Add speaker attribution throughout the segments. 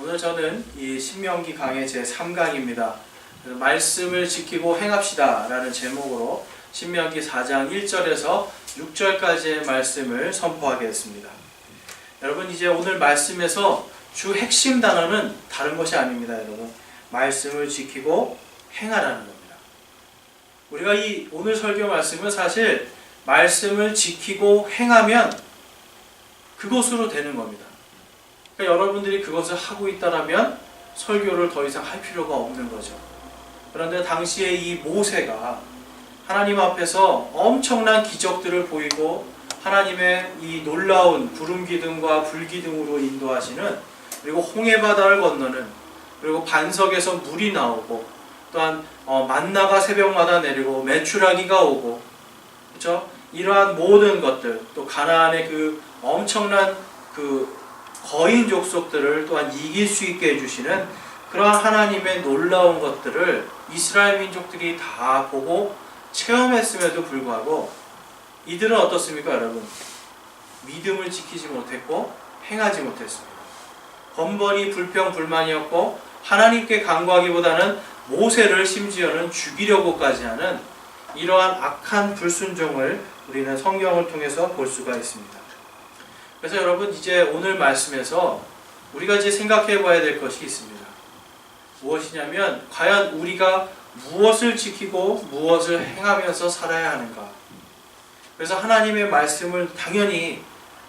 Speaker 1: 오늘 저는 이 신명기 강의 제3강입니다. 말씀을 지키고 행합시다 라는 제목으로 신명기 4장 1절에서 6절까지의 말씀을 선포하겠습니다. 여러분, 이제 오늘 말씀에서 주 핵심 단어는 다른 것이 아닙니다. 여러분, 말씀을 지키고 행하라는 겁니다. 우리가 이 오늘 설교 말씀은 사실 말씀을 지키고 행하면 그것으로 되는 겁니다. 그러니까 여러분들이 그것을 하고 있다면 설교를 더 이상 할 필요가 없는 거죠. 그런데 당시에 이 모세가 하나님 앞에서 엄청난 기적들을 보이고 하나님의 이 놀라운 구름 기둥과 불 기둥으로 인도하시는, 그리고 홍해 바다를 건너는, 그리고 반석에서 물이 나오고, 또한 만나가 새벽마다 내리고 메추라기가 오고, 그렇죠? 이러한 모든 것들, 또 가나안의 그 엄청난 그 거인 족속들을 또한 이길 수 있게 해주시는 그러한 하나님의 놀라운 것들을 이스라엘 민족들이 다 보고 체험했음에도 불구하고 이들은 어떻습니까, 여러분? 믿음을 지키지 못했고 행하지 못했습니다. 번번이 불평불만이었고 하나님께 간구하기보다는 모세를 심지어는 죽이려고까지 하는 이러한 악한 불순종을 우리는 성경을 통해서 볼 수가 있습니다. 그래서 여러분, 이제 오늘 말씀에서 우리가 이제 생각해 봐야 될 것이 있습니다. 무엇이냐면, 과연 우리가 무엇을 지키고 무엇을 행하면서 살아야 하는가. 그래서 하나님의 말씀을, 당연히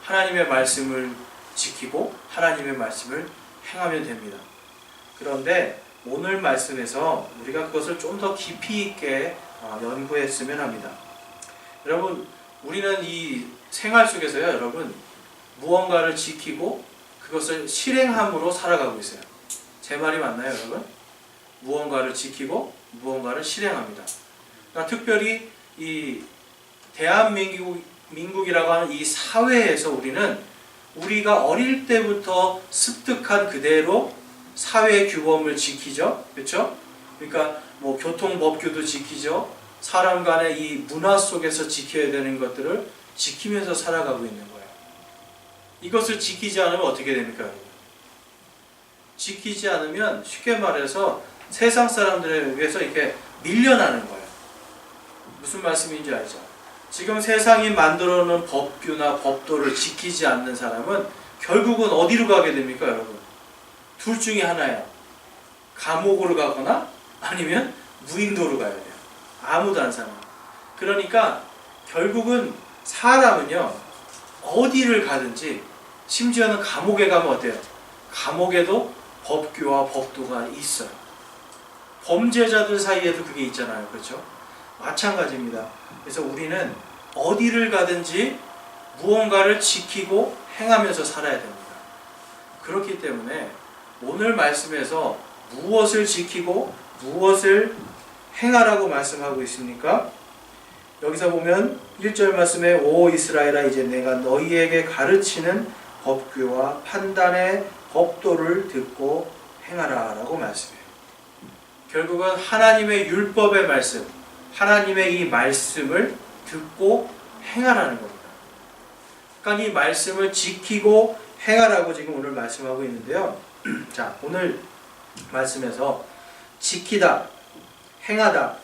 Speaker 1: 하나님의 말씀을 지키고 하나님의 말씀을 행하면 됩니다. 그런데 오늘 말씀에서 우리가 그것을 좀 더 깊이 있게 연구했으면 합니다. 여러분, 우리는 이 생활 속에서요, 여러분, 무언가를 지키고 그것을 실행함으로 살아가고 있어요. 제 말이 맞나요, 여러분? 무언가를 지키고 무언가를 실행합니다. 그러니까 특별히 이 대한민국이라고 하는 이 사회에서 우리가 어릴 때부터 습득한 그대로 사회 규범을 지키죠. 그렇죠? 그러니까 뭐 교통법규도 지키죠. 사람 간의 이 문화 속에서 지켜야 되는 것들을 지키면서 살아가고 있는 거예요. 이것을 지키지 않으면 어떻게 됩니까? 지키지 않으면 쉽게 말해서 세상 사람들에 의해서 이렇게 밀려나는 거예요. 무슨 말씀인지 알죠? 지금 세상이 만들어 놓은 법규나 법도를 지키지 않는 사람은 결국은 어디로 가게 됩니까, 여러분? 둘 중에 하나예요. 감옥으로 가거나 아니면 무인도로 가야 돼요. 아무도 안 사는. 그러니까 결국은 사람은요, 어디를 가든지, 심지어는 감옥에 가면 어때요? 감옥에도 법규와 법도가 있어요. 범죄자들 사이에도 그게 있잖아요. 그렇죠? 마찬가지입니다. 그래서 우리는 어디를 가든지 무언가를 지키고 행하면서 살아야 됩니다. 그렇기 때문에 오늘 말씀에서 무엇을 지키고 무엇을 행하라고 말씀하고 있습니까? 여기서 보면 1절 말씀에 오 이스라엘아, 이제 내가 너희에게 가르치는 법규와 판단의 법도를 듣고 행하라 라고 말씀해요. 결국은 하나님의 율법의 말씀, 하나님의 이 말씀을 듣고 행하라는 겁니다. 그러니까 이 말씀을 지키고 행하라고 지금 오늘 말씀하고 있는데요. 자, 오늘 말씀에서 지키다, 행하다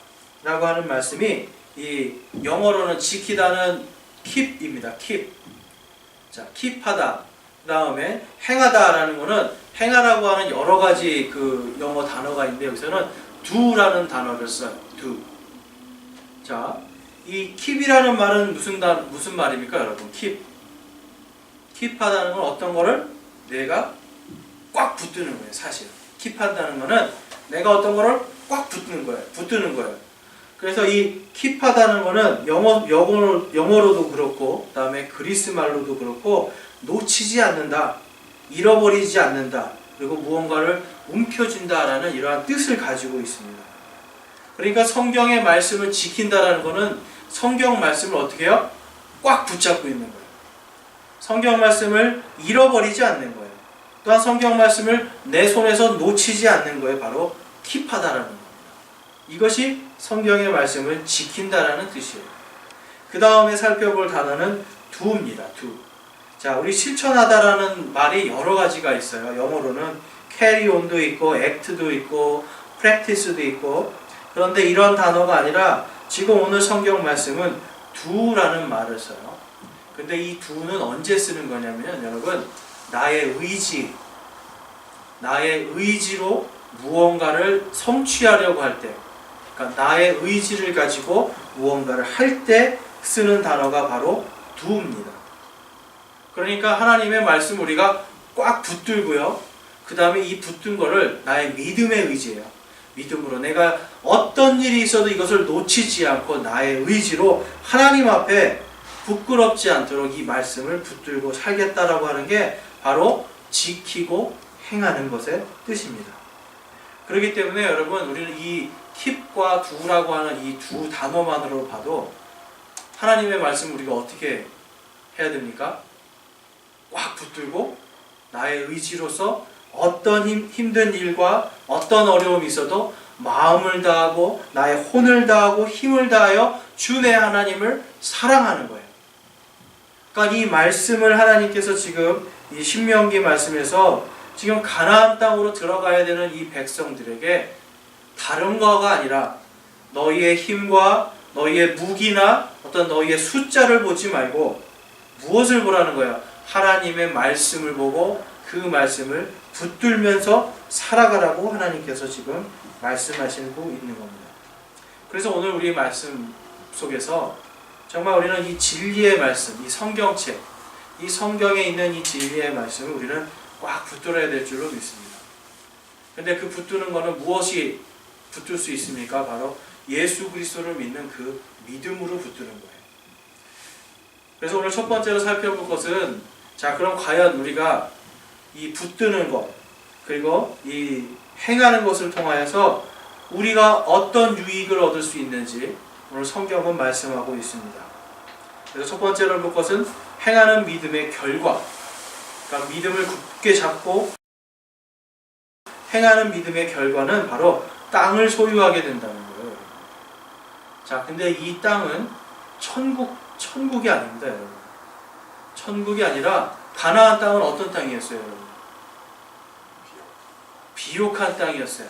Speaker 1: 라고 하는 말씀이 이 영어로는 지키다는 keep입니다. keep. 자, keep하다. 그 다음에 행하다라는 거는 행하라고 하는 여러 가지 그 영어 단어가 있는데 여기서는 do라는 단어를 써요. do. 자, 이 keep이라는 말은 무슨 말입니까, 여러분? keep하다는 건 어떤 거를 내가 꽉 붙드는 거예요, 사실. keep한다는 거는 내가 어떤 거를 꽉 붙드는 거예요. 그래서 이 keep하다는 거는 영어로도 그렇고, 그 다음에 그리스 말로도 그렇고, 놓치지 않는다, 잃어버리지 않는다, 그리고 무언가를 움켜쥔다라는 이러한 뜻을 가지고 있습니다. 그러니까 성경의 말씀을 지킨다라는 것은 성경 말씀을 어떻게 해요? 꽉 붙잡고 있는 거예요. 성경 말씀을 잃어버리지 않는 거예요. 또한 성경 말씀을 내 손에서 놓치지 않는 거예요. 바로 keep하다라는 겁니다. 이것이 성경의 말씀을 지킨다라는 뜻이에요. 그 다음에 살펴볼 단어는 do입니다. do. 자, 우리 실천하다라는 말이 여러 가지가 있어요. 영어로는 캐리온도 있고 액트도 있고 프랙티스도 있고, 그런데 이런 단어가 아니라 지금 오늘 성경 말씀은 do라는 말을 써요. 근데 이 do는 언제 쓰는 거냐면 여러분, 나의 의지로 무언가를 성취하려고 할 때, 그러니까 나의 의지를 가지고 무언가를 할 때 쓰는 단어가 바로 do입니다. 그러니까 하나님의 말씀 우리가 꽉 붙들고요, 그 다음에 이 붙든 거를 나의 믿음의 의지예요. 믿음으로 내가 어떤 일이 있어도 이것을 놓치지 않고 나의 의지로 하나님 앞에 부끄럽지 않도록 이 말씀을 붙들고 살겠다라고 하는 게 바로 지키고 행하는 것의 뜻입니다. 그렇기 때문에 여러분, 우리는 이 keep과 do라고 하는 이 두 단어만으로 봐도 하나님의 말씀 우리가 어떻게 해야 됩니까? 꽉 붙들고 나의 의지로서 어떤 힘든 일과 어떤 어려움이 있어도 마음을 다하고 나의 혼을 다하고 힘을 다하여 주 내 하나님을 사랑하는 거예요. 그러니까 이 말씀을 하나님께서 지금 이 신명기 말씀에서 지금 가나안 땅으로 들어가야 되는 이 백성들에게 다른 거가 아니라 너희의 힘과 너희의 무기나 어떤 너희의 숫자를 보지 말고 무엇을 보라는 거예요? 하나님의 말씀을 보고 그 말씀을 붙들면서 살아가라고 하나님께서 지금 말씀하시고 있는 겁니다. 그래서 오늘 우리 말씀 속에서 정말 우리는 이 진리의 말씀, 이 성경책, 이 성경에 있는 이 진리의 말씀을 우리는 꽉 붙들어야 될 줄로 믿습니다. 근데 그 붙드는 것은 무엇이 붙들 수 있습니까? 바로 예수 그리스도를 믿는 그 믿음으로 붙드는 거예요. 그래서 오늘 첫 번째로 살펴볼 것은, 자, 그럼 과연 우리가 이 붙드는 것, 그리고 이 행하는 것을 통하여서 우리가 어떤 유익을 얻을 수 있는지 오늘 성경은 말씀하고 있습니다. 그래서 첫 번째로 볼 것은 행하는 믿음의 결과. 그러니까 믿음을 굳게 잡고 행하는 믿음의 결과는 바로 땅을 소유하게 된다는 거예요. 자, 근데 이 땅은 천국이 아닙니다, 여러분. 천국이 아니라 가나안 땅은 어떤 땅이었어요, 여러분? 비옥한 땅이었어요.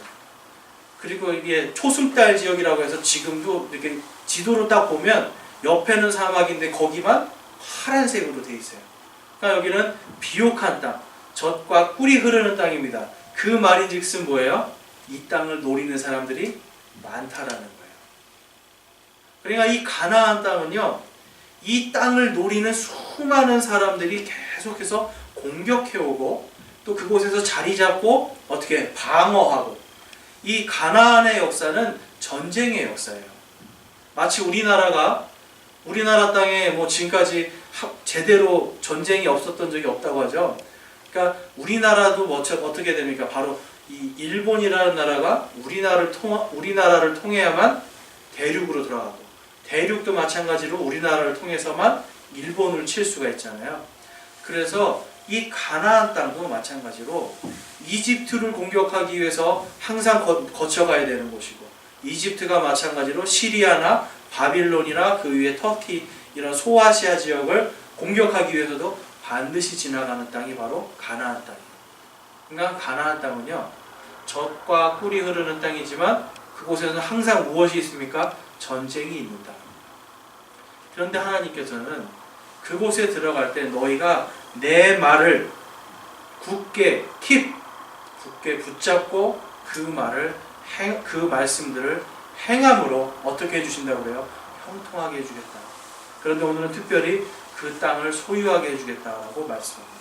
Speaker 1: 그리고 이게 초승달 지역이라고 해서 지금도 이렇게 지도로 딱 보면 옆에는 사막인데 거기만 파란색으로 돼 있어요. 그러니까 여기는 비옥한 땅, 젖과 꿀이 흐르는 땅입니다. 그 말인즉슨 뭐예요? 이 땅을 노리는 사람들이 많다라는 거예요. 그러니까 이 가나안 땅은요, 이 땅을 노리는 수많은 사람들이 계속해서 공격해오고 또 그곳에서 자리 잡고 어떻게 방어하고, 이 가나안의 역사는 전쟁의 역사예요. 마치 우리나라 땅에 뭐 지금까지 제대로 전쟁이 없었던 적이 없다고 하죠. 그러니까 우리나라도 어떻게 됩니까? 바로 이 일본이라는 나라가 우리나라를 통해야만 대륙으로 들어가고, 대륙도 마찬가지로 우리나라를 통해서만 일본을 칠 수가 있잖아요. 그래서 이 가나안 땅도 마찬가지로 이집트를 공격하기 위해서 항상 거쳐가야 되는 곳이고, 이집트가 마찬가지로 시리아나 바빌론이나 그 위에 터키, 이런 소아시아 지역을 공격하기 위해서도 반드시 지나가는 땅이 바로 가나안 땅이에요. 그러니까 가나안 땅은요, 젖과 꿀이 흐르는 땅이지만 그곳에는 항상 무엇이 있습니까? 전쟁이 있는 땅. 그런데 하나님께서는 그곳에 들어갈 때 너희가 내 말을 굳게 붙잡고 그 말씀들을 행함으로 어떻게 해주신다고 해요? 형통하게 해주겠다. 그런데 오늘은 특별히 그 땅을 소유하게 해주겠다라고 말씀합니다.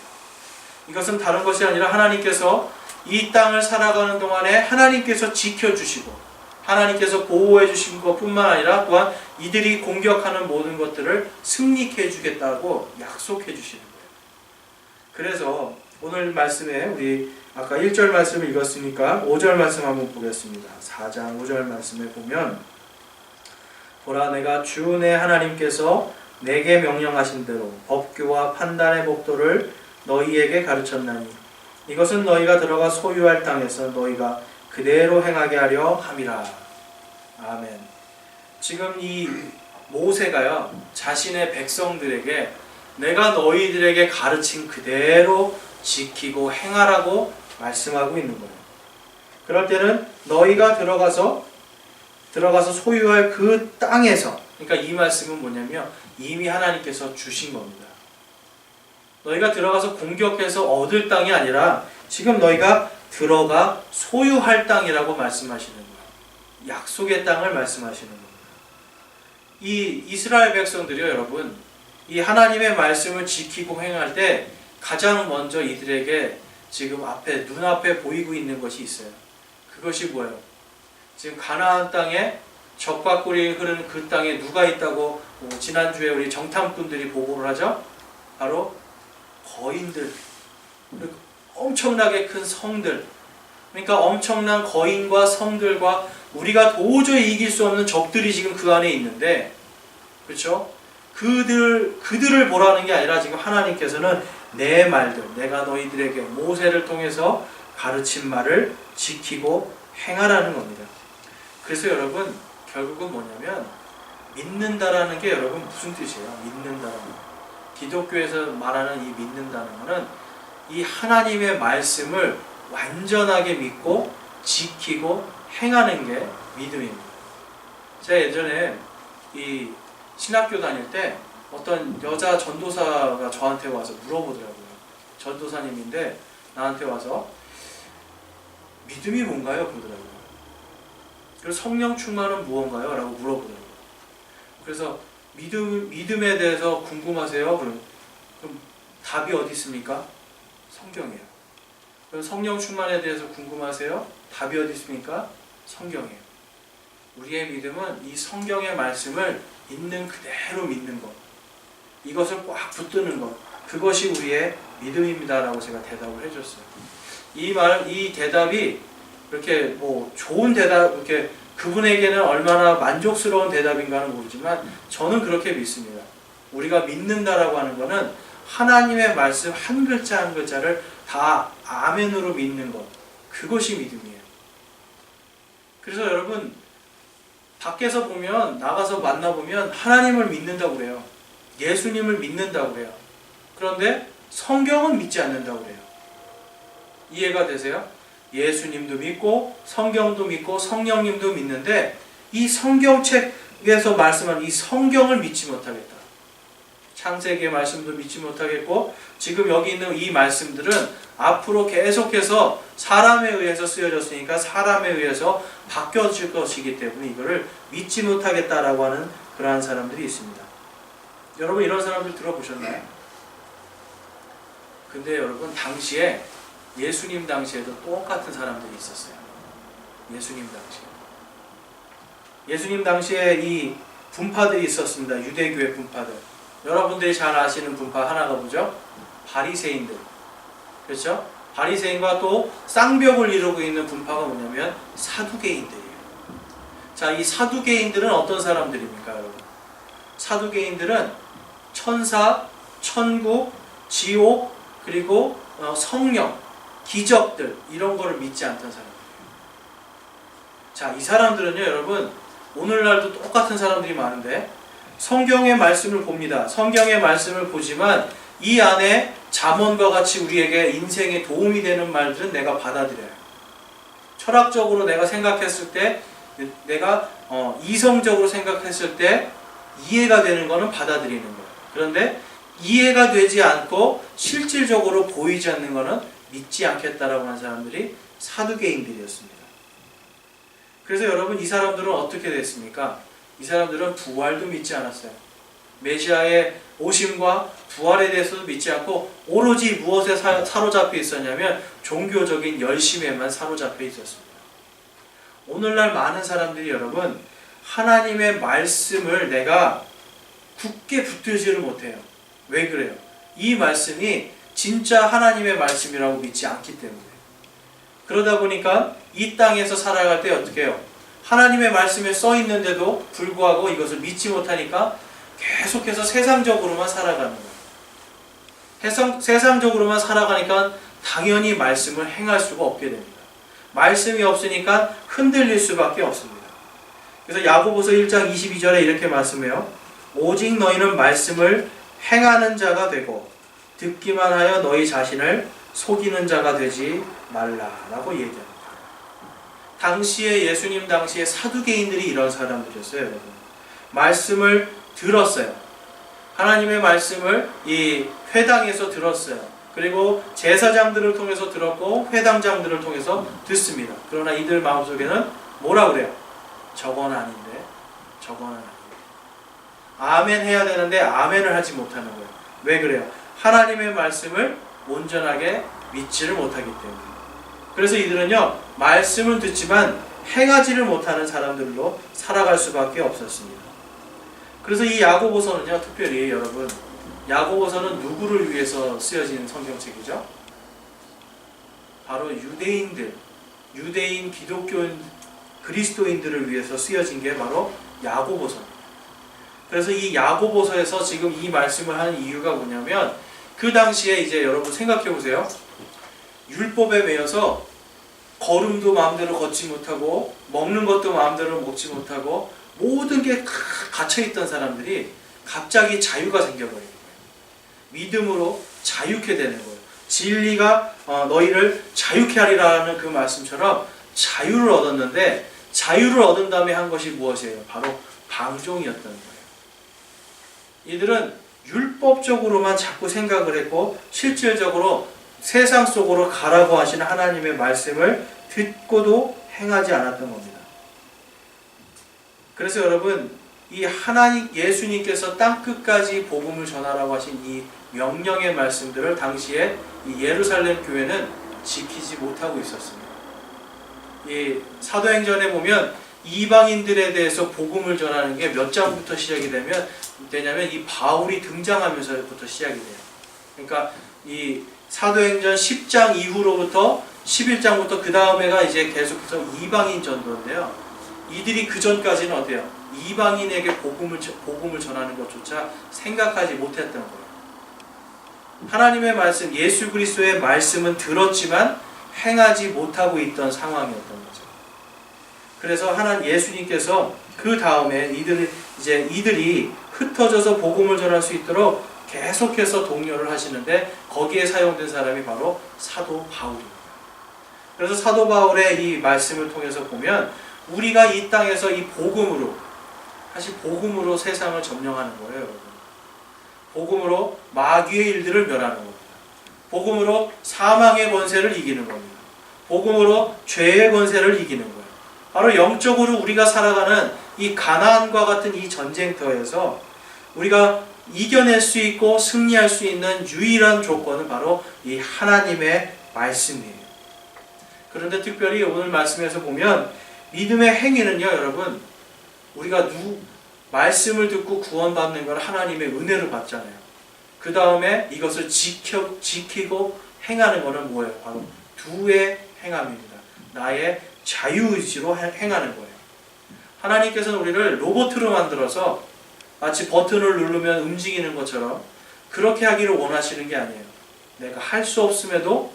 Speaker 1: 이것은 다른 것이 아니라 하나님께서 이 땅을 살아가는 동안에 하나님께서 지켜주시고 하나님께서 보호해 주신 것뿐만 아니라 또한 이들이 공격하는 모든 것들을 승리케 해주겠다고 약속해 주시는 거예요. 그래서 오늘 말씀에 우리 아까 1절 말씀을 읽었으니까 5절 말씀 한번 보겠습니다. 4장 5절 말씀에 보면, 보라, 내가 주 내 하나님께서 내게 명령하신 대로 법규와 판단의 법도를 너희에게 가르쳤나니 이것은 너희가 들어가 소유할 땅에서 너희가 그대로 행하게 하려 함이라. 아멘. 지금 이 모세가요, 자신의 백성들에게 내가 너희들에게 가르친 그대로 지키고 행하라고 말씀하고 있는 거예요. 그럴 때는 너희가 들어가서 소유할 그 땅에서, 그러니까 이 말씀은 뭐냐면 이미 하나님께서 주신 겁니다. 너희가 들어가서 공격해서 얻을 땅이 아니라 지금 너희가 들어가 소유할 땅이라고 말씀하시는 거예요. 약속의 땅을 말씀하시는 겁니다. 이 이스라엘 백성들이요, 여러분, 이 하나님의 말씀을 지키고 행할 때 가장 먼저 이들에게 지금 눈앞에 보이고 있는 것이 있어요. 그것이 뭐예요? 지금 가나안 땅에 젖과 꿀이 흐르는 그 땅에 누가 있다고 지난주에 우리 정탐꾼들이 보고를 하죠? 바로 거인들, 엄청나게 큰 성들, 그러니까 엄청난 거인과 성들과 우리가 도저히 이길 수 없는 적들이 지금 그 안에 있는데, 그렇죠? 그들을 보라는 게 아니라 지금 하나님께서는 내 말들, 내가 너희들에게 모세를 통해서 가르친 말을 지키고 행하라는 겁니다. 그래서 여러분, 결국은 뭐냐면 믿는다라는 게 여러분 무슨 뜻이에요? 믿는다라는 거. 기독교에서 말하는 이 믿는다는 것은 이 하나님의 말씀을 완전하게 믿고 지키고 행하는 게 믿음입니다. 제가 예전에 이 신학교 다닐 때 어떤 여자 전도사가 저한테 와서 물어보더라고요. 전도사님인데 나한테 와서 믿음이 뭔가요? 그러더라고요. 그래서 성령 충만은 무언가요? 라고 물어보더라고요. 그래서 믿음에 대해서 궁금하세요? 그럼 답이 어디 있습니까? 성경이에요. 그럼 성령 충만에 대해서 궁금하세요? 답이 어디 있습니까? 성경이에요. 우리의 믿음은 이 성경의 말씀을 있는 그대로 믿는 것, 이것을 꽉 붙드는 것, 그것이 우리의 믿음입니다라고 제가 대답을 해줬어요. 이 대답이 이렇게 좋은 대답, 이렇게 그분에게는 얼마나 만족스러운 대답인가는 모르지만 저는 그렇게 믿습니다. 우리가 믿는다라고 하는 것은 하나님의 말씀 한 글자 한 글자를 다 아멘으로 믿는 것, 그것이 믿음이에요. 그래서 여러분, 밖에서 보면, 나가서 만나보면 하나님을 믿는다고 그래요. 예수님을 믿는다고 그래요. 그런데 성경은 믿지 않는다고 그래요. 이해가 되세요? 예수님도 믿고 성경도 믿고 성령님도 믿는데 이 성경책에서 말씀한 이 성경을 믿지 못하겠다. 창세기의 말씀도 믿지 못하겠고 지금 여기 있는 이 말씀들은 앞으로 계속해서 사람에 의해서 쓰여졌으니까 사람에 의해서 바뀌어질 것이기 때문에 이거를 믿지 못하겠다라고 하는 그러한 사람들이 있습니다. 여러분, 이런 사람들 들어보셨나요? 근데 여러분, 당시에 예수님 당시에도 똑같은 사람들이 있었어요. 예수님 당시에 이 분파들이 있었습니다. 유대교의 분파들. 여러분들이 잘 아시는 분파 하나가 뭐죠? 바리새인들. 그렇죠? 바리새인과 또 쌍벽을 이루고 있는 분파가 뭐냐면 사두개인들이에요. 자, 이 사두개인들은 어떤 사람들입니까, 여러분? 사두개인들은 천사, 천국, 지옥, 그리고 성령, 기적들, 이런 거를 믿지 않던 사람들이에요. 자, 이 사람들은요, 여러분, 오늘날도 똑같은 사람들이 많은데 성경의 말씀을 봅니다. 성경의 말씀을 보지만 이 안에 잠언과 같이 우리에게 인생에 도움이 되는 말들은 내가 받아들여요. 철학적으로 내가 생각했을 때, 내가 이성적으로 생각했을 때 이해가 되는 거는 받아들이는 거예요. 그런데 이해가 되지 않고 실질적으로 보이지 않는 거는 믿지 않겠다라고 하는 사람들이 사두개인들이었습니다. 그래서 여러분, 이 사람들은 어떻게 됐습니까? 이 사람들은 부활도 믿지 않았어요. 메시아의 오심과 부활에 대해서도 믿지 않고 오로지 무엇에 사로잡혀 있었냐면 종교적인 열심에만 사로잡혀 있었습니다. 오늘날 많은 사람들이 여러분, 하나님의 말씀을 내가 굳게 붙들지를 못해요. 왜 그래요? 이 말씀이 진짜 하나님의 말씀이라고 믿지 않기 때문에. 그러다 보니까 이 땅에서 살아갈 때 어떻게 해요? 하나님의 말씀에 써 있는데도 불구하고 이것을 믿지 못하니까 계속해서 세상적으로만 살아가는 거예요. 세상적으로만 살아가니까 당연히 말씀을 행할 수가 없게 됩니다. 말씀이 없으니까 흔들릴 수밖에 없습니다. 그래서 야고보서 1장 22절에 이렇게 말씀해요. 오직 너희는 말씀을 행하는 자가 되고 듣기만 하여 너희 자신을 속이는 자가 되지 말라라고 얘기합니다. 당시에 예수님 당시에 사두개인들이 이런 사람들이었어요, 여러분. 말씀을 들었어요. 하나님의 말씀을 이 회당에서 들었어요. 그리고 제사장들을 통해서 들었고 회당장들을 통해서 듣습니다. 그러나 이들 마음속에는 뭐라 그래요? 저건 아닌데, 저건 아닌데. 아멘 해야 되는데 아멘을 하지 못하는 거예요. 왜 그래요? 하나님의 말씀을 온전하게 믿지를 못하기 때문에. 그래서 이들은요, 말씀은 듣지만 행하지를 못하는 사람들로 살아갈 수밖에 없었습니다. 그래서 이 야고보서는요, 특별히 여러분, 야고보서는 누구를 위해서 쓰여진 성경책이죠? 바로 유대인들, 유대인 기독교인 그리스도인들을 위해서 쓰여진 게 바로 야고보서입니다. 그래서 이 야고보서에서 지금 이 말씀을 하는 이유가 뭐냐면, 그 당시에 이제 여러분 생각해 보세요. 율법에 매여서 걸음도 마음대로 걷지 못하고 먹는 것도 마음대로 먹지 못하고 모든 게 다 갇혀있던 사람들이 갑자기 자유가 생겨버리는 거예요. 믿음으로 자유케 되는 거예요. 진리가 너희를 자유케 하리라는 그 말씀처럼 자유를 얻었는데, 자유를 얻은 다음에 한 것이 무엇이에요? 바로 방종이었던 거예요. 이들은 율법적으로만 자꾸 생각을 했고 실질적으로 세상 속으로 가라고 하시는 하나님의 말씀을 듣고도 행하지 않았던 겁니다. 그래서 여러분, 이 하나님 예수님께서 땅끝까지 복음을 전하라고 하신 이 명령의 말씀들을 당시에 이 예루살렘 교회는 지키지 못하고 있었습니다. 이 사도행전에 보면 이방인들에 대해서 복음을 전하는 게 몇 장부터 시작이 되냐면 이 바울이 등장하면서부터 시작이 돼요. 그러니까 이 사도행전 10장 이후로부터 11장부터 그 다음에가 이제 계속해서 이방인 전도인데요. 이들이 그 전까지는 어때요? 이방인에게 복음을 전하는 것조차 생각하지 못했던 거예요. 하나님의 말씀, 예수 그리스도의 말씀은 들었지만 행하지 못하고 있던 상황이었던 거죠. 그래서 예수님께서 그 다음에 이들이 흩어져서 복음을 전할 수 있도록 계속해서 독려를 하시는데, 거기에 사용된 사람이 바로 사도 바울입니다. 그래서 사도 바울의 이 말씀을 통해서 보면 우리가 이 땅에서 이 복음으로, 사실 복음으로 세상을 점령하는 거예요, 여러분. 복음으로 마귀의 일들을 멸하는 겁니다. 복음으로 사망의 권세를 이기는 겁니다. 복음으로 죄의 권세를 이기는 거예요. 바로 영적으로 우리가 살아가는 이 가나안과 같은 이 전쟁터에서 우리가 이겨낼 수 있고 승리할 수 있는 유일한 조건은 바로 이 하나님의 말씀이에요. 그런데 특별히 오늘 말씀에서 보면 믿음의 행위는요, 여러분, 우리가 말씀을 듣고 구원받는 걸 하나님의 은혜로 받잖아요. 그 다음에 이것을 지키고 행하는 것은 뭐예요? 바로 두의 행함입니다. 나의 자유의지로 행하는 거예요. 하나님께서는 우리를 로봇으로 만들어서 마치 버튼을 누르면 움직이는 것처럼 그렇게 하기를 원하시는 게 아니에요. 내가 할 수 없음에도,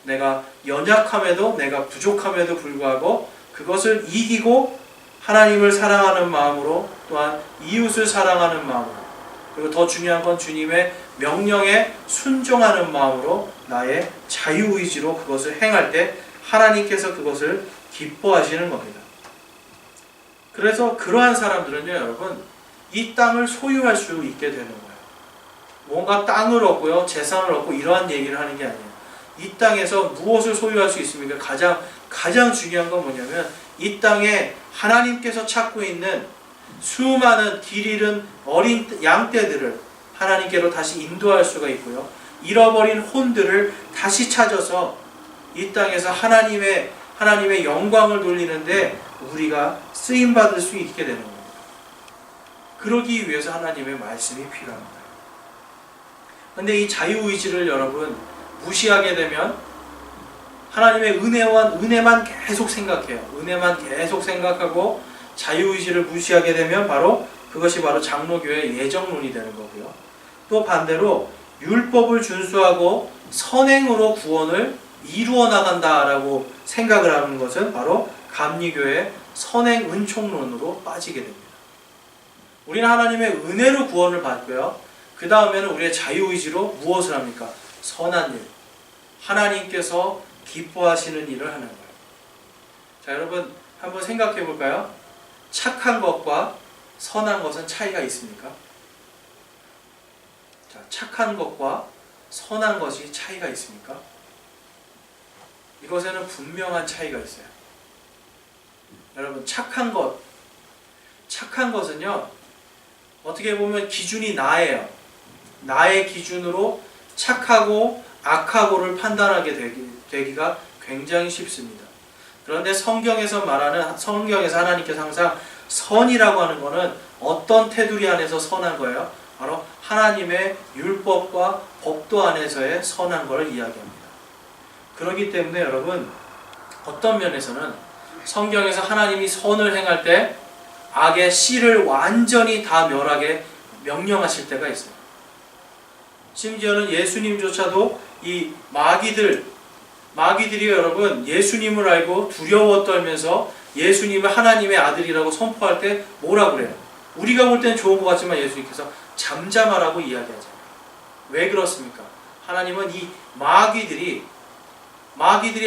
Speaker 1: 내가 연약함에도, 내가 부족함에도 불구하고 그것을 이기고 하나님을 사랑하는 마음으로, 또한 이웃을 사랑하는 마음으로, 그리고 더 중요한 건 주님의 명령에 순종하는 마음으로 나의 자유의지로 그것을 행할 때 하나님께서 그것을 기뻐하시는 겁니다. 그래서 그러한 사람들은요, 여러분, 이 땅을 소유할 수 있게 되는 거예요. 뭔가 땅을 얻고요, 재산을 얻고 이러한 얘기를 하는 게 아니에요. 이 땅에서 무엇을 소유할 수 있습니까? 가장 중요한 건 뭐냐면 이 땅에 하나님께서 찾고 있는 수많은 길 잃은 어린 양떼들을 하나님께로 다시 인도할 수가 있고요. 잃어버린 혼들을 다시 찾아서 이 땅에서 하나님의 영광을 돌리는데 우리가 쓰임받을 수 있게 되는 겁니다. 그러기 위해서 하나님의 말씀이 필요합니다. 그런데 이 자유의지를 여러분 무시하게 되면 하나님의 은혜만 계속 생각해요. 은혜만 계속 생각하고 자유의지를 무시하게 되면 그것이 바로 장로교의 예정론이 되는 거고요. 또 반대로 율법을 준수하고 선행으로 구원을 이루어 나간다라고 생각을 하는 것은 바로 감리교의 선행 은총론으로 빠지게 됩니다. 우리는 하나님의 은혜로 구원을 받고요. 그 다음에는 우리의 자유의지로 무엇을 합니까? 선한 일, 하나님께서 기뻐하시는 일을 하는 거예요. 자, 여러분 한번 생각해 볼까요? 착한 것과 선한 것은 차이가 있습니까? 자, 착한 것과 선한 것이 차이가 있습니까? 이것에는 분명한 차이가 있어요. 여러분, 착한 것은요, 어떻게 보면 기준이 나예요. 나의 기준으로 착하고 악하고를 판단하게 되기가 굉장히 쉽습니다. 그런데 성경에서 하나님께서 항상 선이라고 하는 것은 어떤 테두리 안에서 선한 거예요? 바로 하나님의 율법과 법도 안에서의 선한 것을 이야기합니다. 그렇기 때문에 여러분, 어떤 면에서는 성경에서 하나님이 선을 행할 때 악의 씨를 완전히 다 멸하게 명령하실 때가 있어요. 심지어는 예수님조차도 이 마귀들이 여러분 예수님을 알고 두려워 떨면서 예수님을 하나님의 아들이라고 선포할 때 뭐라고 그래요? 우리가 볼 때는 좋은 것 같지만 예수님께서 잠잠하라고 이야기하잖아요. 왜 그렇습니까? 하나님은 이 마귀들이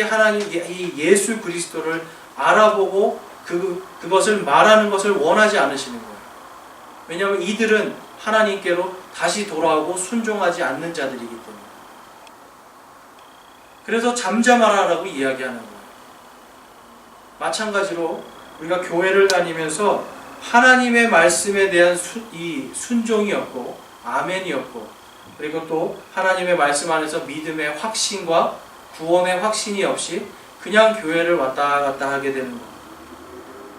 Speaker 1: 하나님 이 예수 그리스도를 알아보고 그것을 말하는 것을 원하지 않으시는 거예요. 왜냐하면 이들은 하나님께로 다시 돌아오고 순종하지 않는 자들이기 때문에. 그래서 잠잠하라라고 이야기하는 거예요. 마찬가지로 우리가 교회를 다니면서 하나님의 말씀에 대한 이 순종이 없고 아멘이 없고, 그리고 또 하나님의 말씀 안에서 믿음의 확신과 구원의 확신이 없이 그냥 교회를 왔다 갔다 하게 되는 거예요.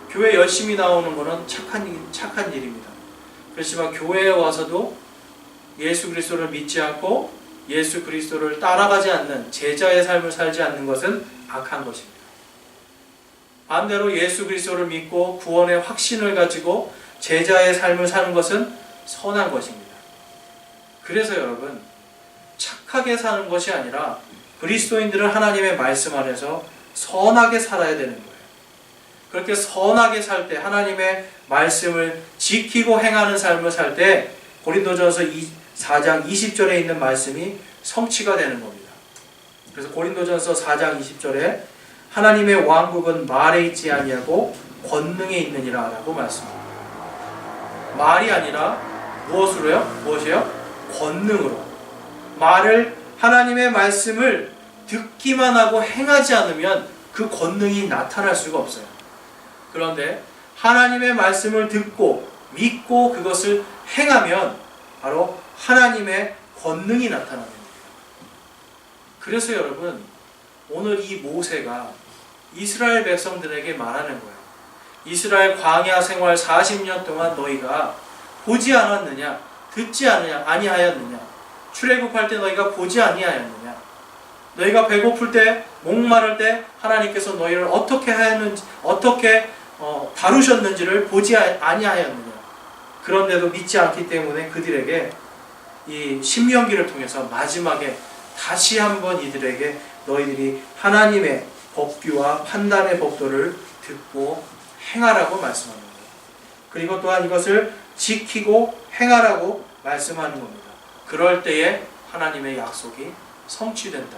Speaker 1: 교회 열심히 나오는 것은 착한 일입니다. 그렇지만 교회에 와서도 예수 그리스도를 믿지 않고 예수 그리스도를 따라가지 않는 제자의 삶을 살지 않는 것은 악한 것입니다. 반대로 예수 그리스도를 믿고 구원의 확신을 가지고 제자의 삶을 사는 것은 선한 것입니다. 그래서 여러분, 착하게 사는 것이 아니라 그리스도인들은 하나님의 말씀 안에서 선하게 살아야 되는 거예요. 그렇게 선하게 살 때, 하나님의 말씀을 지키고 행하는 삶을 살 때 고린도전서 4장 20절에 있는 말씀이 성취가 되는 겁니다. 그래서 고린도전서 4장 20절에 하나님의 왕국은 말에 있지 아니하고 권능에 있느니라 라고 말씀합니다. 말이 아니라 무엇이요? 권능으로. 하나님의 말씀을 듣기만 하고 행하지 않으면 그 권능이 나타날 수가 없어요. 그런데 하나님의 말씀을 듣고 믿고 그것을 행하면 바로 하나님의 권능이 나타납니다. 그래서 여러분, 오늘 이 모세가 이스라엘 백성들에게 말하는 거예요. 이스라엘 광야 생활 40년 동안 너희가 보지 않았느냐? 듣지 아니하였느냐? 출애굽할 때 너희가 보지 아니하였느냐? 너희가 배고플 때, 목마를 때 하나님께서 너희를 어떻게 다루셨는지를 보지 아니하였느냐? 그런데도 믿지 않기 때문에 그들에게 이 신명기를 통해서 마지막에 다시 한번 이들에게 너희들이 하나님의 법규와 판단의 법도를 듣고 행하라고 말씀하는 거예요. 그리고 또한 이것을 지키고 행하라고 말씀하는 겁니다. 그럴 때에 하나님의 약속이 성취된다.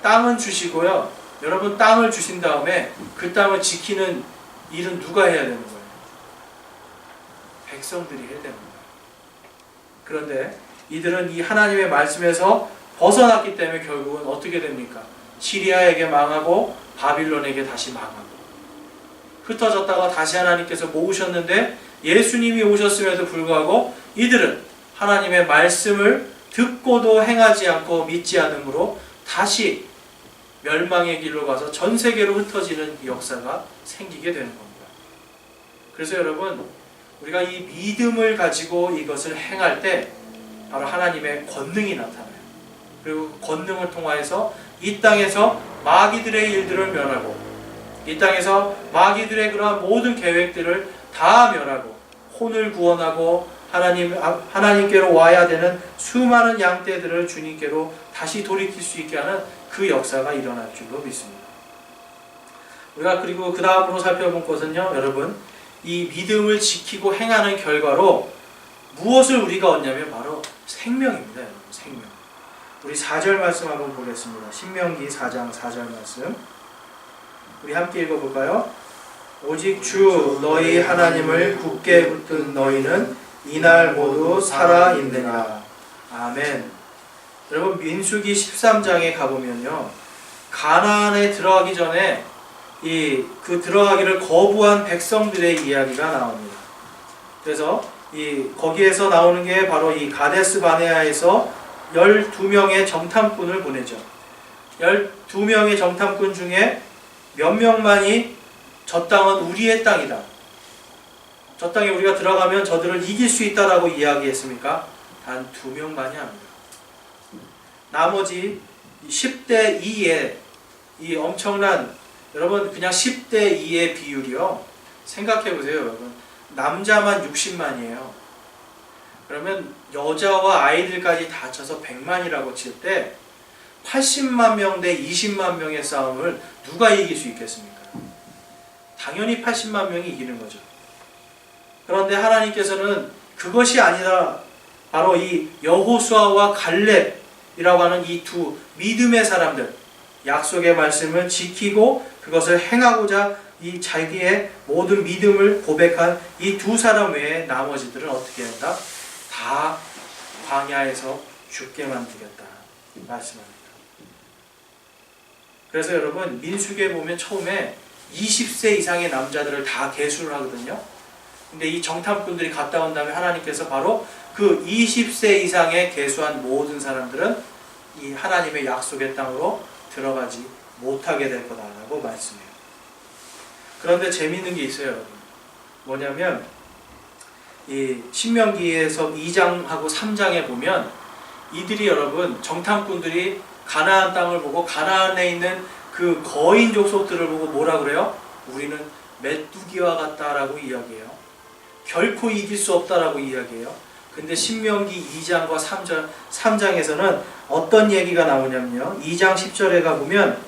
Speaker 1: 땅은 주시고요. 여러분, 땅을 주신 다음에 그 땅을 지키는 일은 누가 해야 되는 거예요? 백성들이 해야 되는 거예요. 그런데 이들은 이 하나님의 말씀에서 벗어났기 때문에 결국은 어떻게 됩니까? 시리아에게 망하고 바빌론에게 다시 망하고, 흩어졌다가 다시 하나님께서 모으셨는데 예수님이 오셨음에도 불구하고 이들은 하나님의 말씀을 듣고도 행하지 않고 믿지 않으므로 다시 멸망의 길로 가서 전 세계로 흩어지는 역사가 생기게 되는 겁니다. 그래서 여러분, 우리가 이 믿음을 가지고 이것을 행할 때 바로 하나님의 권능이 나타나요. 그리고 권능을 통하여서 이 땅에서 마귀들의 일들을 멸하고, 이 땅에서 마귀들의 그러한 모든 계획들을 다 멸하고, 혼을 구원하고 하나님께로 와야 되는 수많은 양떼들을 주님께로 다시 돌이킬 수 있게 하는 그 역사가 일어날 줄로 믿습니다. 우리가 그리고 그 다음으로 살펴본 것은요, 여러분, 이 믿음을 지키고 행하는 결과로 무엇을 우리가 얻냐면 바로 생명입니다. 여러분, 생명. 우리 4절 말씀 한번 보겠습니다. 신명기 4장 4절 말씀. 우리 함께 읽어볼까요? 오직 주 너희 하나님을 굳게 붙든 너희는 이날 모두 살아있느니라. 아멘. 여러분, 민수기 13장에 가보면요, 가나안에 들어가기 전에 그 들어가기를 거부한 백성들의 이야기가 나옵니다. 그래서 거기에서 나오는 게 바로 이 가데스 바네아에서 12명의 정탐꾼을 보내죠. 12명의 정탐꾼 중에 몇 명만이 저 땅은 우리의 땅이다, 저 땅에 우리가 들어가면 저들을 이길 수 있다라고 이야기했습니까? 단 2명만이 합니다. 나머지 10대 2의 이 엄청난, 여러분 그냥 10대 2의 비율이요, 생각해 보세요. 여러분, 남자만 60만이에요. 그러면 여자와 아이들까지 다 쳐서 100만이라고 칠 때 80만 명 대 20만 명의 싸움을 누가 이길 수 있겠습니까? 당연히 80만 명이 이기는 거죠. 그런데 하나님께서는 그것이 아니라 바로 이 여호수아와 갈렙이라고 하는 이 두 믿음의 사람들, 약속의 말씀을 지키고 그것을 행하고자 이 자기의 모든 믿음을 고백한 이 두 사람 외에 나머지들은 어떻게 한다? 다 광야에서 죽게 만들겠다 말씀합니다. 그래서 여러분, 민수기에 보면 처음에 20세 이상의 남자들을 다 계수를 하거든요. 근데 이 정탐꾼들이 갔다 온 다음에 하나님께서 바로 그 20세 이상의 계수한 모든 사람들은 이 하나님의 약속의 땅으로 들어가지 못하게 될 거다라고 말씀해요. 그런데 재미있는 게 있어요, 여러분. 뭐냐면 이 신명기에서 2장하고 3장에 보면 이들이, 여러분, 정탐꾼들이 가나안 땅을 보고 가나안에 있는 그 거인 족속들을 보고 뭐라 그래요? 우리는 메뚜기와 같다라고 이야기해요. 결코 이길 수 없다라고 이야기해요. 근데 신명기 2장과 3장에서는 어떤 얘기가 나오냐면요, 2장 10절에 가보면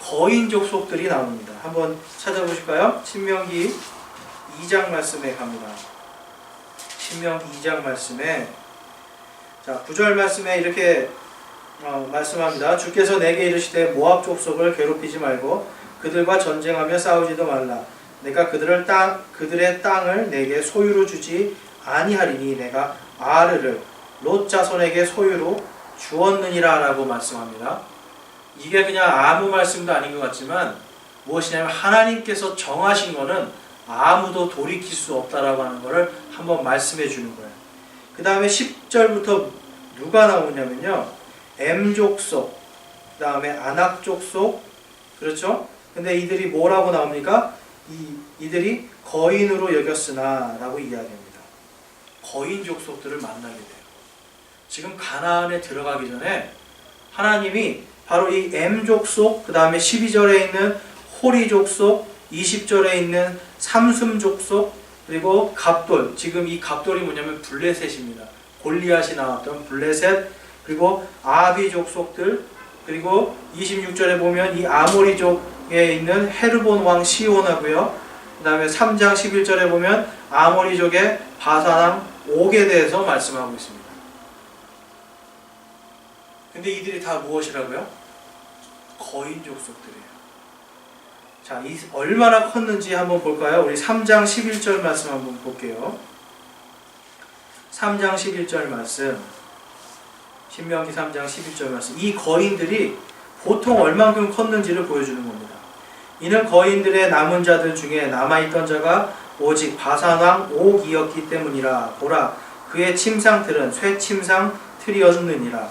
Speaker 1: 거인 족속들이 나옵니다. 한번 찾아보실까요? 신명기 2장 말씀에 갑니다. 신명기 2장 말씀에, 자, 9절 말씀에 이렇게 말씀합니다. 주께서 내게 이르시되 모압 족속을 괴롭히지 말고 그들과 전쟁하며 싸우지도 말라. 내가 그들의 땅을 내게 소유로 주지 아니하리니 내가 아르를 롯 자손에게 소유로 주었느니라 라고 말씀합니다. 이게 그냥 아무 말씀도 아닌 것 같지만 무엇이냐면 하나님께서 정하신 거는 아무도 돌이킬 수 없다라고 하는 것을 한번 말씀해 주는 거예요. 그 다음에 10절부터 누가 나오냐면요, M족속, 그 다음에 아낙족속, 그렇죠? 근데 이들이 뭐라고 나옵니까? 이들이 거인으로 여겼으나 라고 이야기합니다. 거인 족속들을 만나게 돼요. 지금 가나안에 들어가기 전에 하나님이 바로 이 M족속, 그 다음에 12절에 있는 호리족속, 20절에 있는 삼숨족속, 그리고 갑돌, 지금 이 갑돌이 뭐냐면 블레셋입니다. 골리앗이 나왔던 블레셋, 그리고 아비 족속들, 그리고 26절에 보면 이 아모리족에 있는 헤르본 왕 시온하고요. 그 다음에 3장 11절에 보면 아모리족의 바산 왕 옥에 대해서 말씀하고 있습니다. 근데 이들이 다 무엇이라고요? 거인 족속들이에요. 자, 얼마나 컸는지 한번 볼까요? 우리 3장 11절 말씀 한번 볼게요. 3장 11절 말씀, 신명기 3장 11절 말씀. 이 거인들이 보통 얼만큼 컸는지를 보여주는 겁니다. 이는 거인들의 남은 자들 중에 남아있던 자가 오직 바산왕 옥이었기 때문이라. 보라, 그의 침상틀은 쇠침상 틀이었느니라.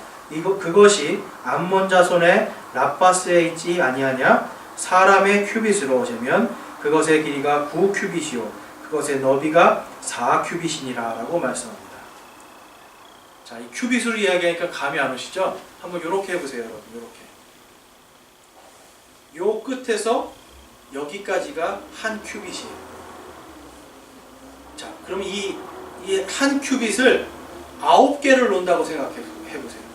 Speaker 1: 그것이 암몬 자손의 라파스에 있지 아니하냐? 사람의 큐빗으로 재면 그것의 길이가 9큐빗이요 그것의 너비가 4큐빗이니라 라고 말씀합니다. 자, 이 큐빗으로 이야기하니까 감이 안 오시죠? 한번 요렇게 해보세요, 여러분. 요렇게. 요 끝에서 여기까지가 한 큐빗이에요. 자, 그럼 이 한 큐빗을 9개를 놓는다고 생각해보세요.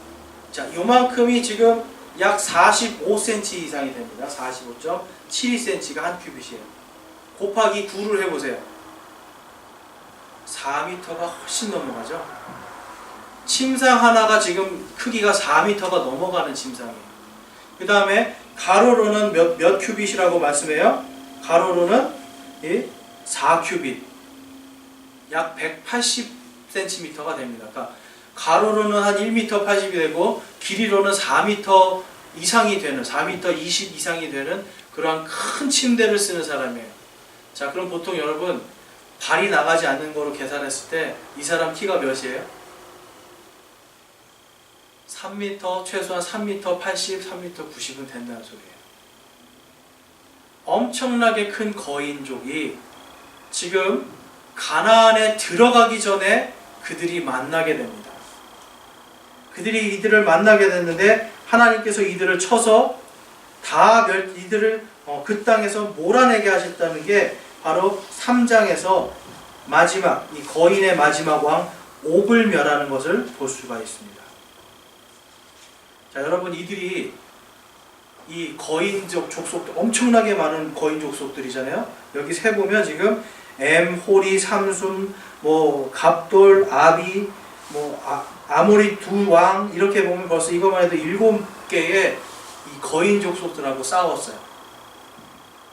Speaker 1: 자, 요만큼이 지금 약 45cm 이상이 됩니다. 45.72cm가 한 큐빗이에요. 곱하기 9를 해보세요. 4m가 훨씬 넘어가죠. 침상 하나가 지금 크기가 4m가 넘어가는 침상이에요. 그 다음에 가로로는 몇 큐빗이라고 말씀해요? 가로로는 4큐빗, 약 180cm가 됩니다. 그러니까 가로로는 한 1m 80이 되고 길이로는 4m 이상이 되는, 4m 20 이상이 되는 그러한 큰 침대를 쓰는 사람이에요. 자, 그럼 보통 여러분 발이 나가지 않는 거로 계산했을 때 이 사람 키가 몇이에요? 3m, 최소한 3m 80, 3m 90은 된다는 소리예요. 엄청나게 큰 거인족이 지금 가나안에 들어가기 전에 그들이 만나게 됩니다. 그들이 이들을 만나게 됐는데 하나님께서 이들을 쳐서 이들을 그 땅에서 몰아내게 하셨다는 게 바로 3장에서 마지막, 이 거인의 마지막 왕 옥을 멸하는 것을 볼 수가 있습니다. 자, 여러분, 이들이 이 거인족 족속들, 엄청나게 많은 거인 족속들이잖아요. 여기 세 보면 지금 호리, 삼순, 갑돌, 아비, 아모리 두 왕, 이렇게 보면 벌써 이것만 해도 7개의 이 거인 족속들하고 싸웠어요.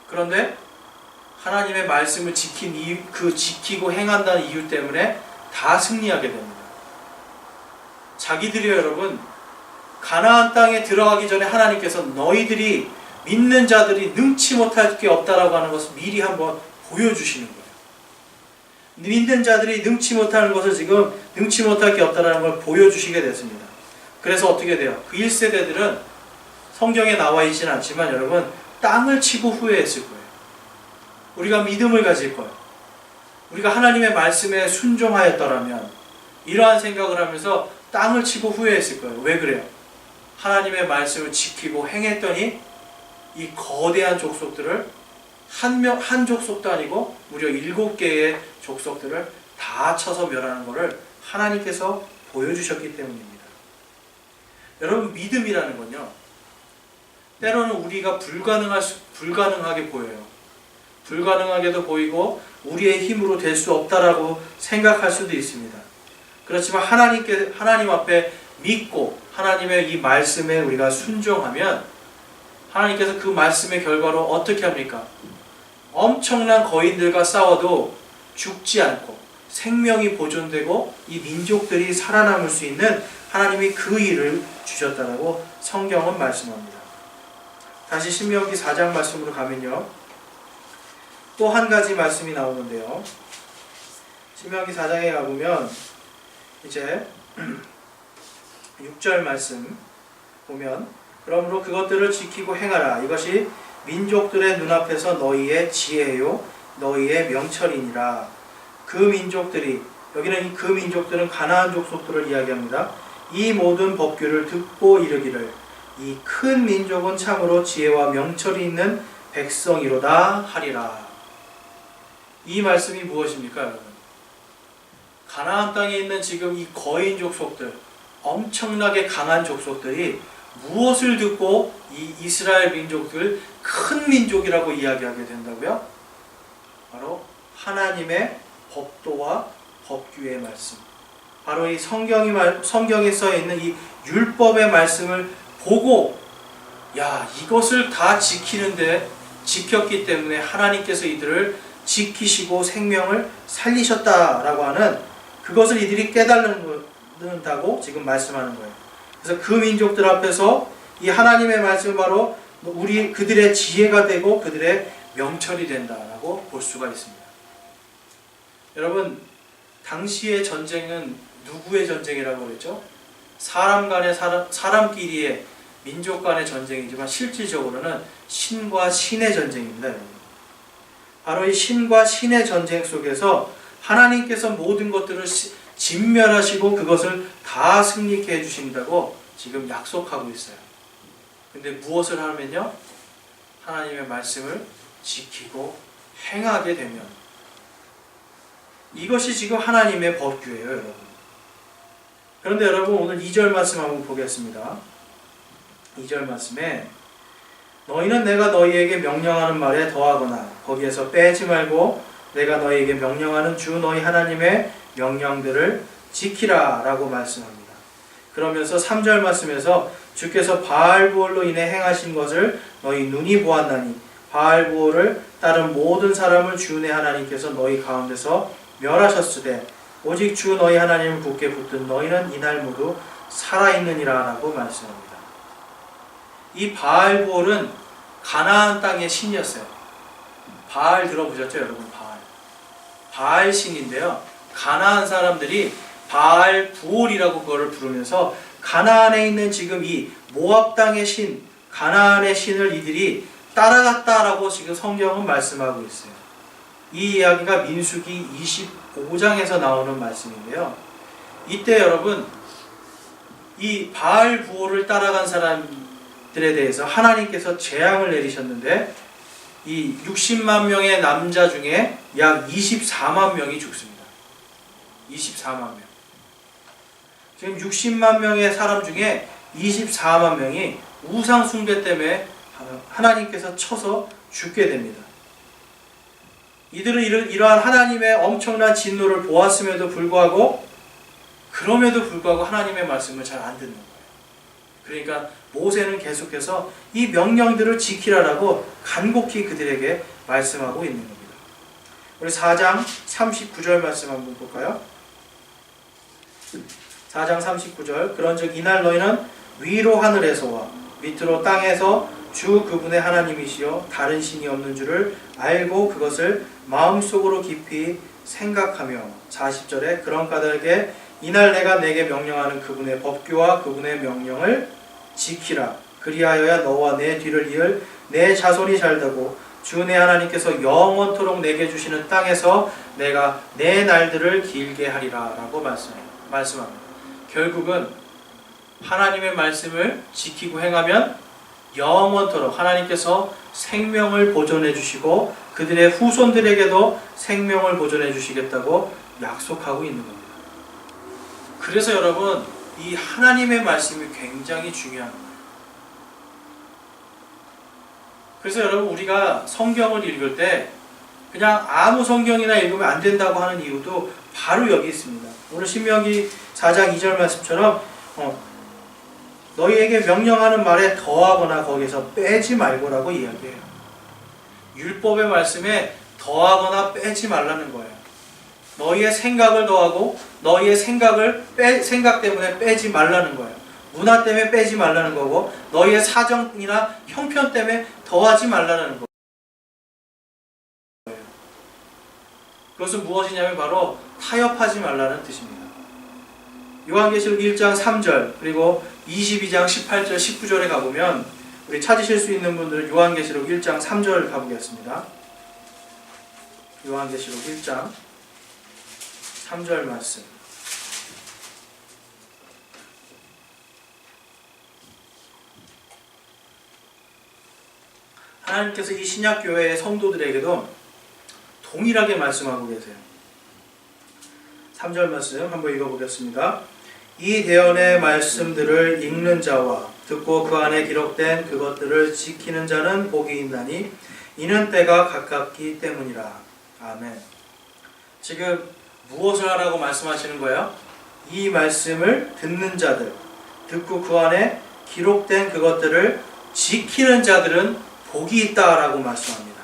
Speaker 1: 그런데 하나님의 말씀을 지키고 행한다는 이유 때문에 다 승리하게 됩니다. 자기들이 여러분 가나안 땅에 들어가기 전에 하나님께서 너희들이 믿는 자들이 능치 못할 게 없다라고 하는 것을 미리 한번 보여주시는 거예요. 믿는 자들이 능치 못하는 것을 지금 능치 못할 게 없다라는 걸 보여주시게 됐습니다. 그래서 어떻게 돼요? 그 1세대들은 성경에 나와 있지는 않지만 여러분 땅을 치고 후회했을 거예요. 우리가 믿음을 가질 거예요. 우리가 하나님의 말씀에 순종하였더라면, 이러한 생각을 하면서 땅을 치고 후회했을 거예요. 왜 그래요? 하나님의 말씀을 지키고 행했더니 이 거대한 족속들을 한 족속도 아니고 무려 7개의 족속들을 다 쳐서 멸하는 것을 하나님께서 보여주셨기 때문입니다. 여러분, 믿음이라는 건요, 때로는 우리가 불가능하게 보여요. 불가능하게도 보이고 우리의 힘으로 될 수 없다라고 생각할 수도 있습니다. 그렇지만 하나님 앞에 믿고 하나님의 이 말씀에 우리가 순종하면 하나님께서 그 말씀의 결과로 어떻게 합니까? 엄청난 거인들과 싸워도 죽지 않고 생명이 보존되고 이 민족들이 살아남을 수 있는 하나님이 그 일을 주셨다라고 성경은 말씀합니다. 다시 신명기 4장 말씀으로 가면요, 또 한 가지 말씀이 나오는데요. 신명기 4장에 가보면 이제 6절 말씀 보면, 그러므로 그것들을 지키고 행하라. 이것이 민족들의 눈앞에서 너희의 지혜요 너희의 명철이니라. 그 민족들이, 여기는 그 민족들은 가나안 족속들을 이야기합니다. 이 모든 법규를 듣고 이르기를 이 큰 민족은 참으로 지혜와 명철이 있는 백성이로다 하리라. 이 말씀이 무엇입니까, 여러분? 가나안 땅에 있는 지금 이 거인 족속들, 엄청나게 강한 족속들이 무엇을 듣고 이 이스라엘 민족들 큰 민족이라고 이야기하게 된다고요? 바로 하나님의 법도와 법규의 말씀, 바로 이 성경에 써 있는 이 율법의 말씀을 보고, 야, 이것을 다 지켰기 때문에 하나님께서 이들을 지키시고 생명을 살리셨다라고 하는 그것을 이들이 깨달는다고 지금 말씀하는 거예요. 그래서 그 민족들 앞에서 이 하나님의 말씀은 바로 그들의 지혜가 되고 그들의 명철이 된다라고 볼 수가 있습니다. 여러분, 당시의 전쟁은 누구의 전쟁이라고 그랬죠? 사람끼리의, 민족 간의 전쟁이지만 실질적으로는 신과 신의 전쟁입니다. 여러분. 바로 이 신과 신의 전쟁 속에서 하나님께서 모든 것들을 진멸하시고 그것을 다 승리케 해주신다고 지금 약속하고 있어요. 근데 무엇을 하면요? 하나님의 말씀을 지키고 행하게 되면, 이것이 지금 하나님의 법규예요, 여러분. 그런데 여러분, 오늘 2절 말씀 한번 보겠습니다. 2절 말씀에 너희는 내가 너희에게 명령하는 말에 더하거나 거기에서 빼지 말고 내가 너희에게 명령하는 주 너희 하나님의 명령들을 지키라 라고 말씀합니다. 그러면서 3절 말씀에서 주께서 바알부올로 인해 행하신 것을 너희 눈이 보았나니 바알부올을 따른 모든 사람을 주 내 하나님께서 너희 가운데서 멸하셨으되 오직 주 너희 하나님을 굳게 붙든 너희는 이날 모두 살아있느니라 라고 말씀합니다. 이 바알부올은 가나안 땅의 신이었어요. 바알 들어보셨죠 여러분? 바알 신인데요. 가나안 사람들이 바알부올이라고 그거를 부르면서 가나안에 있는 지금 이 모압 땅의 신, 가나안의 신을 이들이 따라갔다라고 지금 성경은 말씀하고 있어요. 이 이야기가 민수기 25장에서 나오는 말씀인데요. 이때 여러분 이 바알부올을 따라간 사람들에 대해서 하나님께서 재앙을 내리셨는데 이 60만 명의 남자 중에 약 24만 명이 죽습니다. 24만 명. 지금 60만 명의 사람 중에 24만 명이 우상 숭배 때문에 하나님께서 쳐서 죽게 됩니다. 이들은 이러한 하나님의 엄청난 진노를 보았음에도 불구하고 하나님의 말씀을 잘 안 듣는 거예요. 그러니까 모세는 계속해서 이 명령들을 지키라라고 간곡히 그들에게 말씀하고 있는 겁니다. 우리 4장 39절 말씀 한번 볼까요? 4장 39절 그런즉 이날 너희는 위로 하늘에서와 밑으로 땅에서 주 그분의 하나님이시여 다른 신이 없는 줄을 알고 그것을 마음속으로 깊이 생각하며 40절에 그런 까닭에 이날 내가 내게 명령하는 그분의 법규와 그분의 명령을 지키라. 그리하여야 너와 내 뒤를 이을 내 자손이 잘되고 주 내 하나님께서 영원토록 내게 주시는 땅에서 내가 내 날들을 길게 하리라 라고 말씀합니다. 결국은 하나님의 말씀을 지키고 행하면 영원토록 하나님께서 생명을 보존해 주시고 그들의 후손들에게도 생명을 보존해 주시겠다고 약속하고 있는 겁니다. 그래서 여러분 이 하나님의 말씀이 굉장히 중요한 거예요. 그래서 여러분 우리가 성경을 읽을 때 그냥 아무 성경이나 읽으면 안 된다고 하는 이유도 바로 여기 있습니다. 오늘 신명기 4장 2절 말씀처럼 너희에게 명령하는 말에 더하거나 거기서 빼지 말고라고 이야기해요. 율법의 말씀에 더하거나 빼지 말라는 거예요. 너희의 생각을 더하고 너희의 생각 때문에 빼지 말라는 거예요. 문화 때문에 빼지 말라는 거고 너희의 사정이나 형편 때문에 더하지 말라는 거예요. 그것은 무엇이냐면 바로 타협하지 말라는 뜻입니다. 요한계시록 1장 3절 그리고 22장 18절 19절에 가보면 우리 찾으실 수 있는 분들은 요한계시록 1장 3절 가보겠습니다. 요한계시록 1장 3절 말씀. 하나님께서 이 신약교회의 성도들에게도 동일하게 말씀하고 계세요. 3절 말씀 한번 읽어보겠습니다. 이 대언의 말씀들을 읽는 자와 듣고 그 안에 기록된 그것들을 지키는 자는 복이 있나니 이는 때가 가깝기 때문이라. 아멘. 지금 무엇을 하라고 말씀하시는 거예요? 이 말씀을 듣는 자들, 듣고 그 안에 기록된 그것들을 지키는 자들은 복이 있다라고 말씀합니다.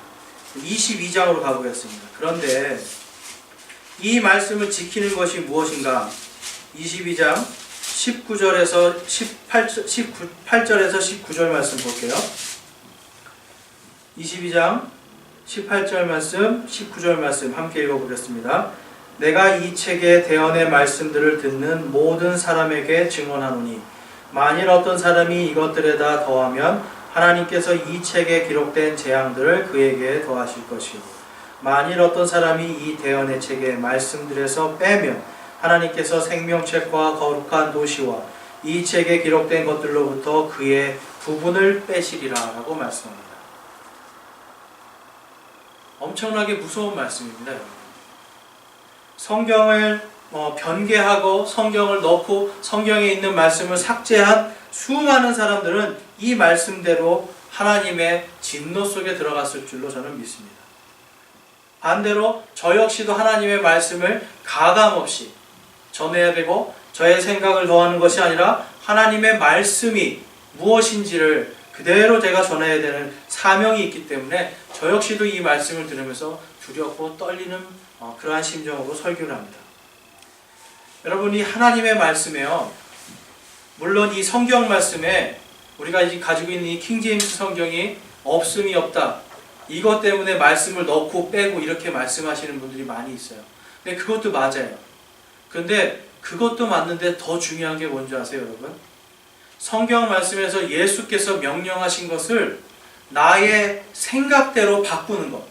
Speaker 1: 22장으로 가보겠습니다. 그런데 이 말씀을 지키는 것이 무엇인가? 22장 18절에서 19절 말씀 볼게요. 22장 18절 말씀, 19절 말씀 함께 읽어보겠습니다. 내가 이 책의 대언의 말씀들을 듣는 모든 사람에게 증언하노니 만일 어떤 사람이 이것들에다 더하면 하나님께서 이 책에 기록된 재앙들을 그에게 더하실 것이요 만일 어떤 사람이 이 대언의 책의 말씀들에서 빼면 하나님께서 생명책과 거룩한 도시와 이 책에 기록된 것들로부터 그의 부분을 빼시리라 라고 말씀합니다. 엄청나게 무서운 말씀입니다. 성경을 변개하고 성경을 넣고 성경에 있는 말씀을 삭제한 수많은 사람들은 이 말씀대로 하나님의 진노 속에 들어갔을 줄로 저는 믿습니다. 반대로 저 역시도 하나님의 말씀을 가감없이 전해야 되고 저의 생각을 더하는 것이 아니라 하나님의 말씀이 무엇인지를 그대로 제가 전해야 되는 사명이 있기 때문에 저 역시도 이 말씀을 들으면서 두렵고 떨리는 그러한 심정으로 설교를 합니다. 여러분, 이 하나님의 말씀에요, 물론 이 성경 말씀에 우리가 가지고 있는 이 킹제임스 성경이 없음이 없다, 이것 때문에 말씀을 넣고 빼고 이렇게 말씀하시는 분들이 많이 있어요. 근데 그것도 맞아요. 그런데 그것도 맞는데 더 중요한 게 뭔지 아세요, 여러분? 성경 말씀에서 예수께서 명령하신 것을 나의 생각대로 바꾸는 것,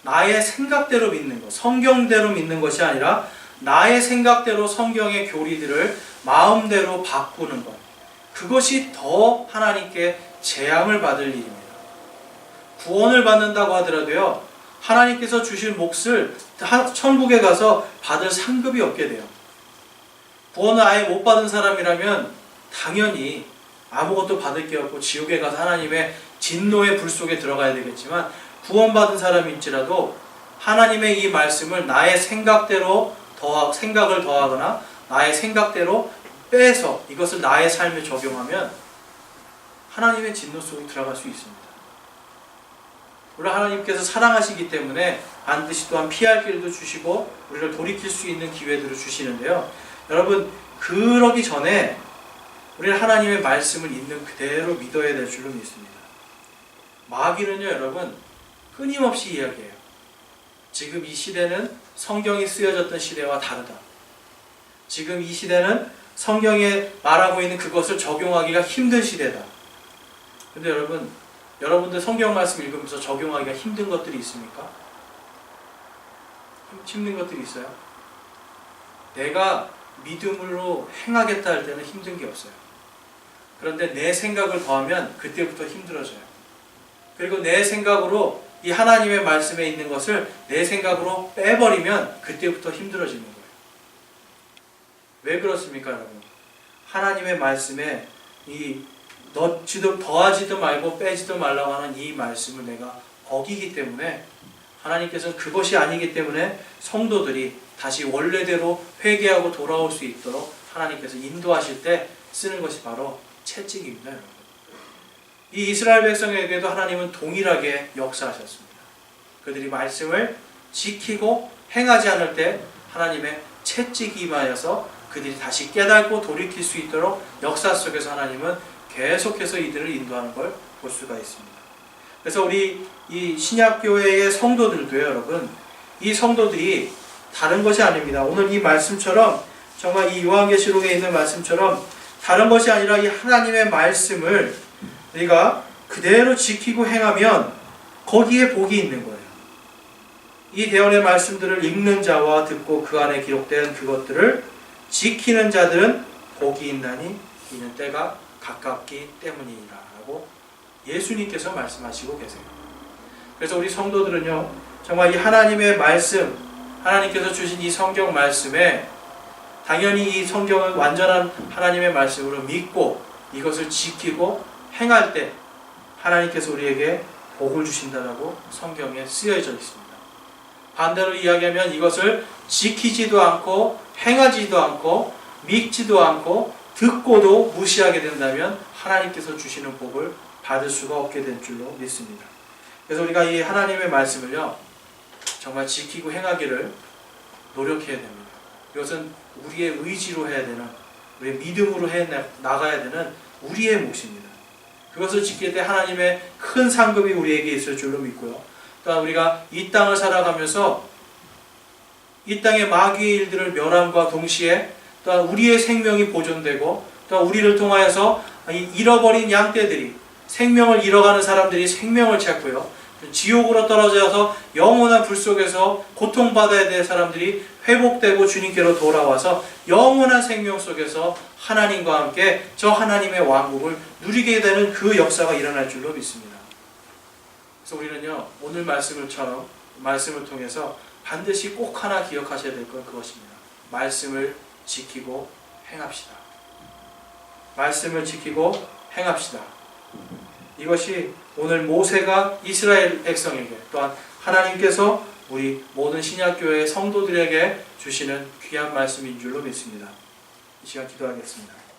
Speaker 1: 나의 생각대로 믿는 것, 성경대로 믿는 것이 아니라 나의 생각대로 성경의 교리들을 마음대로 바꾸는 것, 그것이 더 하나님께 재앙을 받을 일입니다. 구원을 받는다고 하더라도요, 하나님께서 주실 몫을 천국에 가서 받을 상급이 없게 돼요. 구원을 아예 못 받은 사람이라면 당연히 아무것도 받을 게 없고 지옥에 가서 하나님의 진노의 불 속에 들어가야 되겠지만, 구원받은 사람일지라도 하나님의 이 말씀을 나의 생각대로 생각을 더하거나 나의 생각대로 빼서 이것을 나의 삶에 적용하면 하나님의 진노 속에 들어갈 수 있습니다. 우리 하나님께서 사랑하시기 때문에 반드시 또한 피할 길도 주시고 우리를 돌이킬 수 있는 기회들을 주시는데요. 여러분, 그러기 전에 우리는 하나님의 말씀을 있는 그대로 믿어야 될 줄로 믿습니다. 마귀는요, 여러분, 끊임없이 이야기해요. 지금 이 시대는 성경이 쓰여졌던 시대와 다르다. 지금 이 시대는 성경에 말하고 있는 그것을 적용하기가 힘든 시대다. 근데 여러분들 성경 말씀 읽으면서 적용하기가 힘든 것들이 있습니까? 힘든 것들이 있어요? 내가 믿음으로 행하겠다 할 때는 힘든 게 없어요. 그런데 내 생각을 더하면 그때부터 힘들어져요. 그리고 내 생각으로 이 하나님의 말씀에 있는 것을 내 생각으로 빼버리면 그때부터 힘들어지는 거예요. 왜 그렇습니까, 여러분? 하나님의 말씀에 이 더하지도 말고 빼지도 말라고 하는 이 말씀을 내가 어기기 때문에, 하나님께서는 그것이 아니기 때문에 성도들이 다시 원래대로 회개하고 돌아올 수 있도록 하나님께서 인도하실 때 쓰는 것이 바로 채찍입니다, 여러분. 이 이스라엘 백성에게도 하나님은 동일하게 역사하셨습니다. 그들이 말씀을 지키고 행하지 않을 때 하나님의 채찍이 임하여서 그들이 다시 깨닫고 돌이킬 수 있도록 역사 속에서 하나님은 계속해서 이들을 인도하는 걸 볼 수가 있습니다. 그래서 우리 이 신약교회의 성도들도요, 여러분, 이 성도들이 다른 것이 아닙니다. 오늘 이 말씀처럼, 정말 이 요한계시록에 있는 말씀처럼 다른 것이 아니라 이 하나님의 말씀을 우리가 그대로 지키고 행하면 거기에 복이 있는 거예요. 이 대언의 말씀들을 읽는 자와 듣고 그 안에 기록된 그것들을 지키는 자들은 복이 있나니 이는 때가 가깝기 때문이라 라고 예수님께서 말씀하시고 계세요. 그래서 우리 성도들은요, 정말 이 하나님의 말씀, 하나님께서 주신 이 성경 말씀에 당연히 이 성경을 완전한 하나님의 말씀으로 믿고 이것을 지키고 행할 때 하나님께서 우리에게 복을 주신다라고 성경에 쓰여져 있습니다. 반대로 이야기하면 이것을 지키지도 않고 행하지도 않고 믿지도 않고 듣고도 무시하게 된다면 하나님께서 주시는 복을 받을 수가 없게 된 줄로 믿습니다. 그래서 우리가 이 하나님의 말씀을요, 정말 지키고 행하기를 노력해야 됩니다. 이것은 우리의 의지로 해야 되는, 우리의 믿음으로 나가야 되는 우리의 몫입니다. 그것을 지킬 때 하나님의 큰 상급이 우리에게 있을 줄로 믿고요. 또한 우리가 이 땅을 살아가면서 이 땅의 마귀의 일들을 멸함과 동시에 또한 우리의 생명이 보존되고, 또한 우리를 통하여서 잃어버린 양떼들이, 생명을 잃어가는 사람들이 생명을 찾고요, 지옥으로 떨어져서 영원한 불 속에서 고통받아야 될 사람들이 회복되고 주님께로 돌아와서 영원한 생명 속에서 하나님과 함께 저 하나님의 왕국을 누리게 되는 그 역사가 일어날 줄로 믿습니다. 그래서 우리는요, 오늘 말씀을 통해서 반드시 꼭 하나 기억하셔야 될 건 그것입니다. 말씀을 지키고 행합시다. 말씀을 지키고 행합시다. 이것이 오늘 모세가 이스라엘 백성에게, 또한 하나님께서 우리 모든 신약교회의 성도들에게 주시는 귀한 말씀인 줄로 믿습니다. 이 시간 기도하겠습니다.